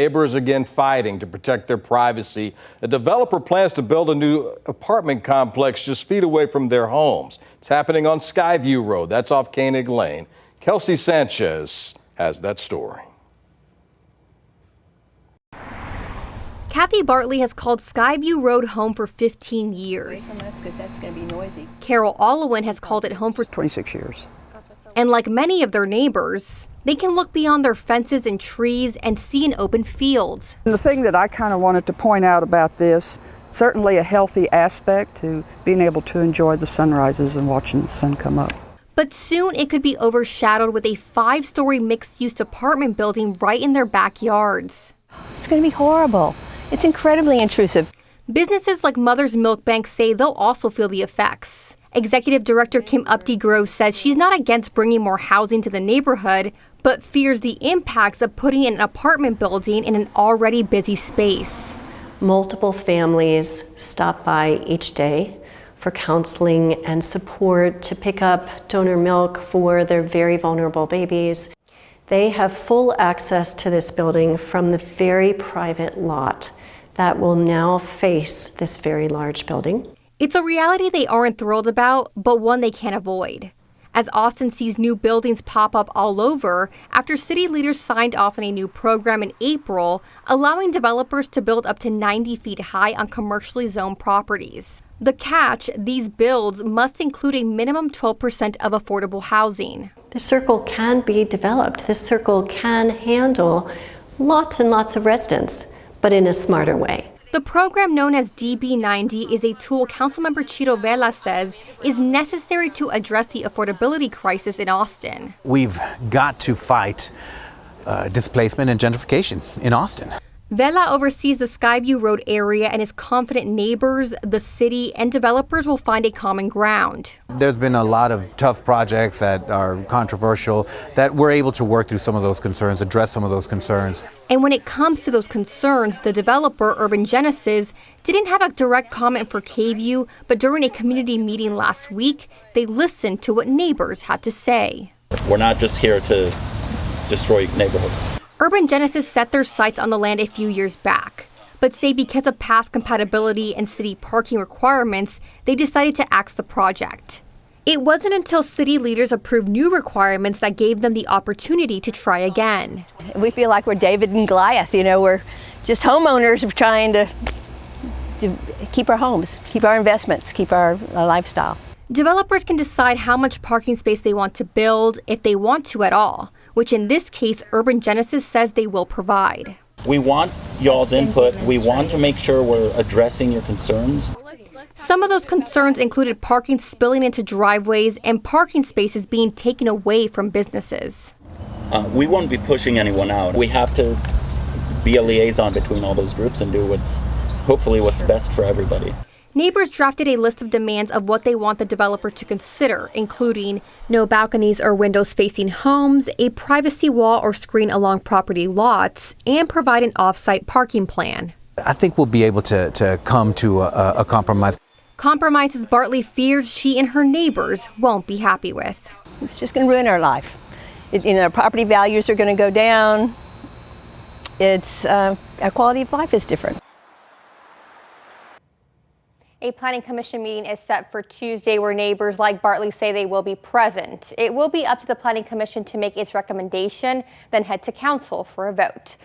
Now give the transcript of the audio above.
Neighbors again fighting to protect their privacy. A developer plans to build a new apartment complex just feet away from their homes. It's happening on Skyview Road. That's off Koenig Lane. Kelsey Sanchez has that story. Kathy Bartley has called Skyview Road home for 15 years. That's going to be noisy. Carol Allowin has called it home for 26 years. And like many of their neighbors, they can look beyond their fences and trees and see an open field. And the thing that I kind of wanted to point out about this, certainly a healthy aspect to being able to enjoy the sunrises and watching the sun come up. But soon it could be overshadowed with a 5-story mixed-use apartment building right in their backyards. It's going to be horrible. It's incredibly intrusive. Businesses like Mother's Milk Bank say they'll also feel the effects. Executive Director Kim Upty-Grove says she's not against bringing more housing to the neighborhood, but fears the impacts of putting an apartment building in an already busy space. Multiple families stop by each day for counseling and support to pick up donor milk for their very vulnerable babies. They have full access to this building from the very private lot that will now face this very large building. It's a reality they aren't thrilled about, but one they can't avoid. As Austin sees new buildings pop up all over after city leaders signed off on a new program in April, allowing developers to build up to 90 feet high on commercially zoned properties. The catch, these builds must include a minimum 12% of affordable housing. This circle can be developed. This circle can handle lots and lots of residents, but in a smarter way. The program known as DB90 is a tool Councilmember Chiro Vela says is necessary to address the affordability crisis in Austin. We've got to fight displacement and gentrification in Austin. Vela oversees the Skyview Road area and is confident neighbors, the city, and developers will find a common ground. There's been a lot of tough projects that are controversial that we're able to work through some of those concerns, address some of those concerns. And when it comes to those concerns, the developer, Urban Genesis, didn't have a direct comment for KVUE, but during a community meeting last week, they listened to what neighbors had to say. We're not just here to destroy neighborhoods. Urban Genesis set their sights on the land a few years back, but say because of past compatibility and city parking requirements, they decided to axe the project. It wasn't until city leaders approved new requirements that gave them the opportunity to try again. We feel like we're David and Goliath. We're just homeowners trying to keep our homes, keep our investments, keep our lifestyle. Developers can decide how much parking space they want to build, if they want to at all, which in this case, Urban Genesis says they will provide. We want y'all's input. We want to make sure we're addressing your concerns. Some of those concerns included parking spilling into driveways and parking spaces being taken away from businesses. We won't be pushing anyone out. We have to be a liaison between all those groups and do hopefully what's best for everybody. Neighbors drafted a list of demands of what they want the developer to consider, including no balconies or windows facing homes, a privacy wall or screen along property lots, and provide an off-site parking plan. I think we'll be able to come to a compromise. Compromises Bartley fears she and her neighbors won't be happy with. It's just going to ruin our life. Our property values are going to go down. Our quality of life is different. A planning commission meeting is set for Tuesday where neighbors like Bartley say they will be present. It will be up to the planning commission to make its recommendation, then head to council for a vote.